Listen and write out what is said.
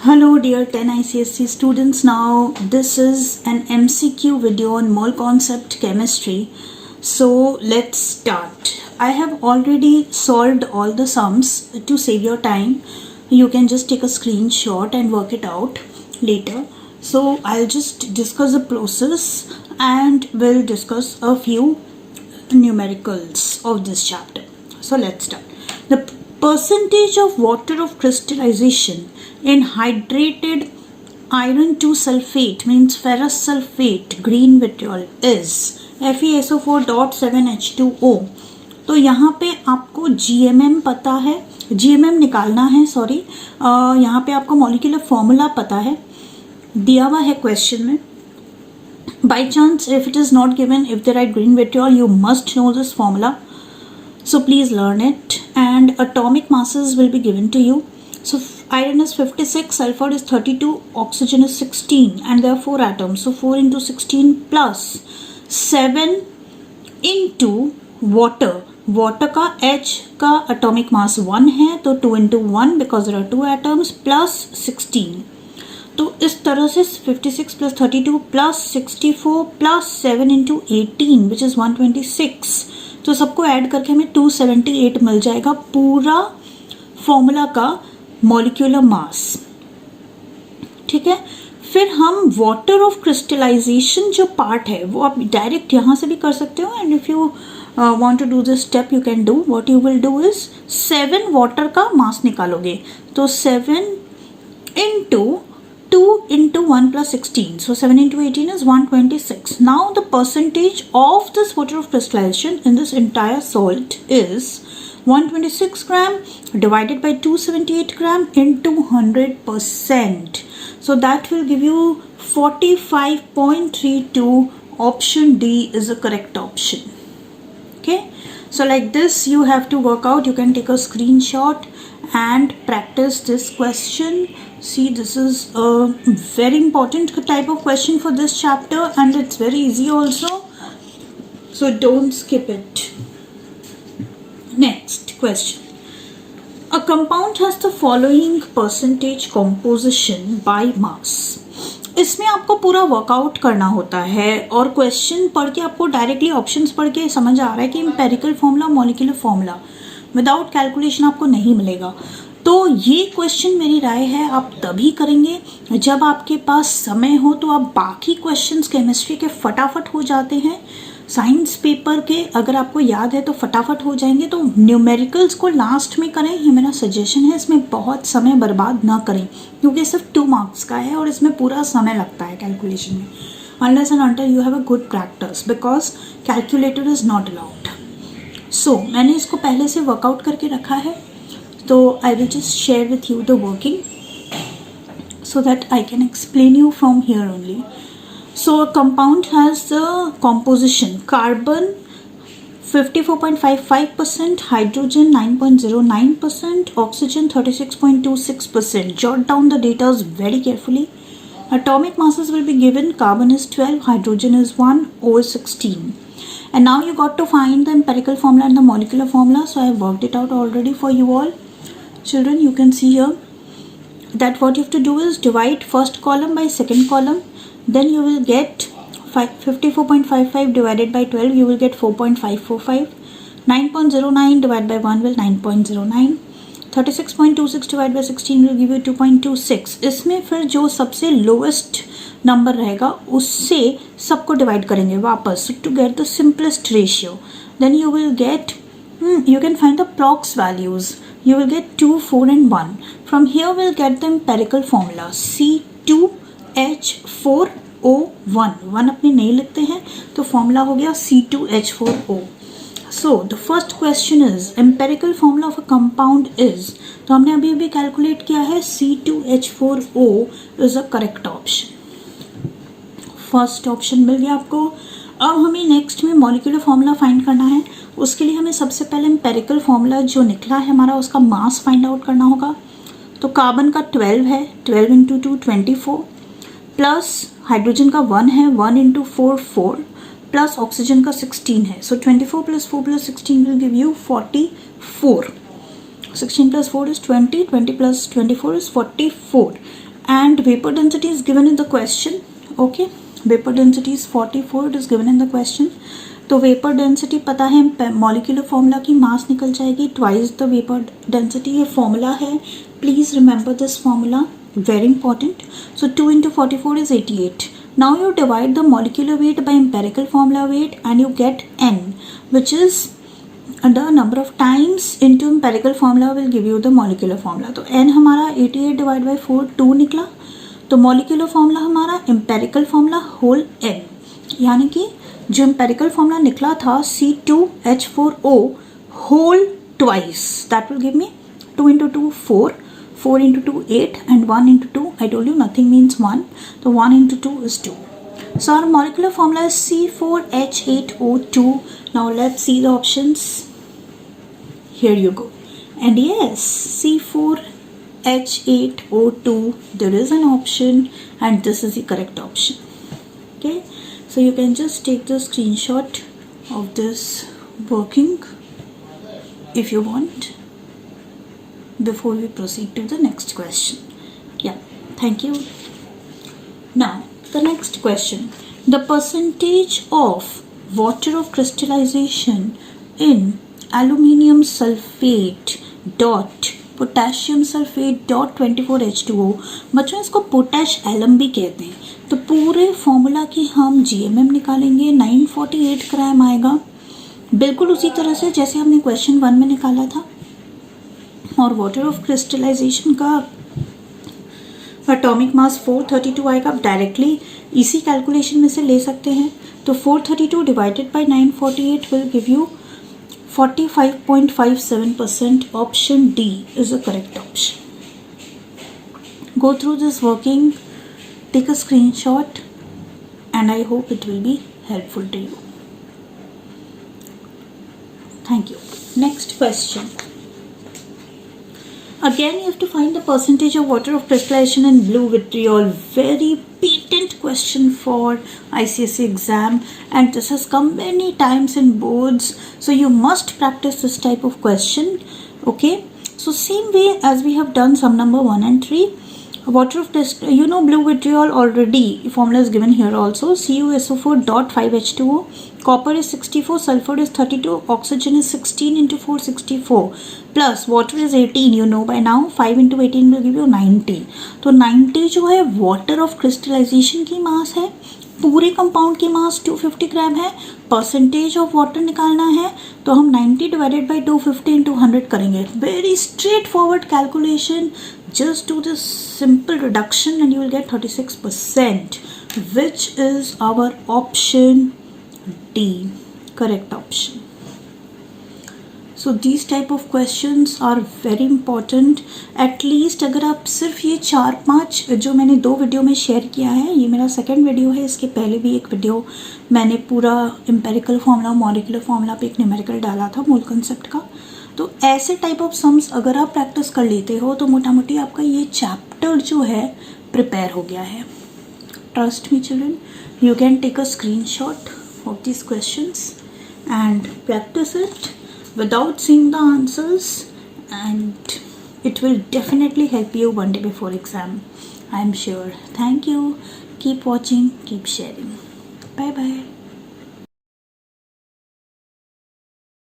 Hello dear 10 ICSC students. Now this is an MCQ video on mole concept chemistry. So let's start. I have already solved all the sums. To save your time, you can just take a screenshot and work it out later. So I'll just discuss the process and we'll discuss a few numericals of this chapter. So let's start. The percentage of water of crystallization in hydrated iron 2 sulfate means ferrous sulfate green vitriol is FeSO4.7H2O. तो यहाँ पे आपको GMM पता है, GMM निकालना है, sorry यहाँ पे आपको मॉलिक्यूलर फॉर्मूला पता है, दिया हुआ है क्वेश्चन में. By chance, if it is not given, if they write green vitriol, you must know this formula. So please learn it. And atomic masses will be given to you. So iron is 56, sulfur is 32, oxygen is 16, and there are 4 atoms. So 4 into 16 plus 7 into water. Water का H का atomic mass 1 है, तो 2 into 1 because there are 2 atoms plus 16. तो इस तरह से 56 plus 32 plus 64 plus 7 into 18 which is 126. तो सबको ऐड करके हमें 278 मिल जाएगा पूरा फॉर्मूला का मॉलिक्यूलर मास. ठीक है. फिर हम वाटर ऑफ क्रिस्टलाइजेशन जो पार्ट है वो आप डायरेक्ट यहाँ से भी कर सकते हो. And if you want to do this step you can do. What you will do is 7 water का मास निकालोगे. तो 7 into 2 into 1 plus 16. So 7 into 18 is 126. Now the percentage of this water of crystallization in this entire salt is 126 gram divided by 278 gram into 100%. So that will give you 45.32. Option D is the correct option. Okay. So like this you have to work out. You can take a screenshot and practice this question. See, this is a very important type of question for this chapter and it's very easy also. So don't skip it. Next question. A compound has the following percentage composition by mass. इसमें आपको पूरा workout करना होता है और question पढ़ के आपको डायरेक्टली ऑप्शंस पढ़ के समझ आ रहा है कि empirical formula molecular formula without calculation आपको नहीं मिलेगा. तो ये क्वेश्चन मेरी राय है आप तभी करेंगे जब आपके पास समय हो. तो आप बाकी क्वेश्चंस केमिस्ट्री के फटाफट हो जाते हैं, साइंस पेपर के अगर आपको याद है तो फटाफट हो जाएंगे. तो न्यूमेरिकल्स को लास्ट में करें, ये मेरा सजेशन है. इसमें बहुत समय बर्बाद ना करें क्योंकि सिर्फ 2 मार्क्स का है और इसमें पूरा समय लगता है कैलकुलेशन में. Unless and until you have a good practice because calculator is not allowed. So मैंने इसको पहले से वर्कआउट करके रखा है. So I will just share with you the working so that I can explain you from here only. So a compound has the composition carbon 54.55%, hydrogen 9.09%, oxygen 36.26%. Jot down the data very carefully. Atomic masses will be given. Carbon is 12, hydrogen is 1, O is 16. And now you got to find the empirical formula and the molecular formula. So I have worked it out already for you all. Children, you can see here that what you have to do is divide first column by second column. Then you will get 54.55 divided by 12. You will get 4.545. 9.09 divided by 1 will 9.09. 36.26 divided by 16 will give you 2.26. इसमें फिर जो सबसे lowest number रहेगा उससे सबको divide करेंगे वापस to get the simplest ratio. Then you will get you can find the prox values. You will get 2, 4 and 1. From here we'll get the empirical formula C2H4O1. 1 अपने नहीं लिखते हैं तो फॉर्मूला हो गया C2H4O. So the first question is empirical formula of a compound is. तो हमने अभी अभी कैलकुलेट किया है C2H4O is a correct option. First option मिल गया आपको. अब हमें नेक्स्ट में मॉलिक्यूलर फॉर्मूला फाइंड करना है. उसके लिए हमें सबसे पहले एम्पेरिकल फॉर्मूला जो निकला है हमारा उसका मास फाइंड आउट करना होगा. तो कार्बन का 12 है, 12 into 2 24 प्लस हाइड्रोजन का 1 है, 1 into 4 4 प्लस ऑक्सीजन का 16 है. सो 24 plus 4 plus 16 will give you 44. 16 plus 4 is 20, 20 plus 24 is 44. and vapor density is given in the question. Okay, vapor density is 44, it is given in the question. तो vapour density पता है, molecular formula की मास निकल जाएगी twice the vapour density. ये formula है, please remember this formula, very important. So 2 into 44 is 88. Now you divide the molecular weight by empirical formula weight and you get n, which is the number of times into empirical formula will give you the molecular formula. तो n हमारा 88 divide by 4 2 निकला. तो molecular formula हमारा empirical formula whole n, यानी कि जो empirical formula निकला था C2H4O whole twice, that will give me 2 into 2 4, 4 into 2 8 and 1 into 2, I told you nothing means 1, so 1 into 2 is 2. So our molecular formula is C4H8O2. Now let's see the options. Here you go. And yes, C4H8O2, there is an option and this is the correct option. Okay, so you can just take the screenshot of this working if you want, before we proceed to the next question. Yeah, thank you. Now the next question, the percentage of water of crystallization in aluminium sulfate dot potassium sulfate dot 24H2O. बच्चों इसको potash alum भी कहते हैं. तो पूरे formula की हम GMM निकालेंगे, 948 ग्राम आएगा, बिल्कुल उसी तरह से जैसे हमने क्वेश्चन 1 में निकाला था. और वाटर ऑफ क्रिस्टलाइजेशन का एटॉमिक मास 432 आएगा. आप डायरेक्टली इसी कैलकुलेशन में से ले सकते हैं. तो 432 divided by 948 will give you 45.57%. Option D is the correct option. Go through this working, take a screenshot and I hope it will be helpful to you. Thank you. Next question. Again you have to find the percentage of water of crystallization in blue vitriol. Very patent question for ICSE exam, and this has come many times in boards, so you must practice this type of question. Okay, so same way as we have done sum number 1 and 3, water of you know blue vitriol already, formula is given here also, CuSO4 dot 5H2O, copper is 64, sulfur is 32, oxygen is 16 into 4 64, plus water is 18, you know by now, 5 into 18 will give you 90. तो 90 जो है water of crystallization की मास है, पूरे compound की मास 250 ग्राम है. Percentage of water निकालना है, तो हम 90 डिवाइडेड बाई 250 इंटू 100 करेंगे. Very straight forward calculation. Just do this simple reduction and you will get 36%, which is our option D, correct option. So these type of questions are very important. At least अगर आप सिर्फ ये 4-5 जो मैंने 2 video में share किया है, ये मेरा सेकंड वीडियो है, इसके पहले भी एक वीडियो मैंने पूरा एम्पेरिकल फॉर्मूला मॉलिक्यूलर फॉर्मूला पे एक न्यूमेरिकल डाला था मोल कंसेप्ट का. तो ऐसे टाइप ऑफ सम्स अगर आप प्रैक्टिस कर लेते हो तो मोटा मोटी आपका ये चैप्टर जो है प्रिपेयर हो गया है. Trust me children, you can take a screenshot of this questions and practice it without seeing the answers, and it will definitely help you one day before exam, I am sure. Thank you. Keep watching, keep sharing. Bye bye.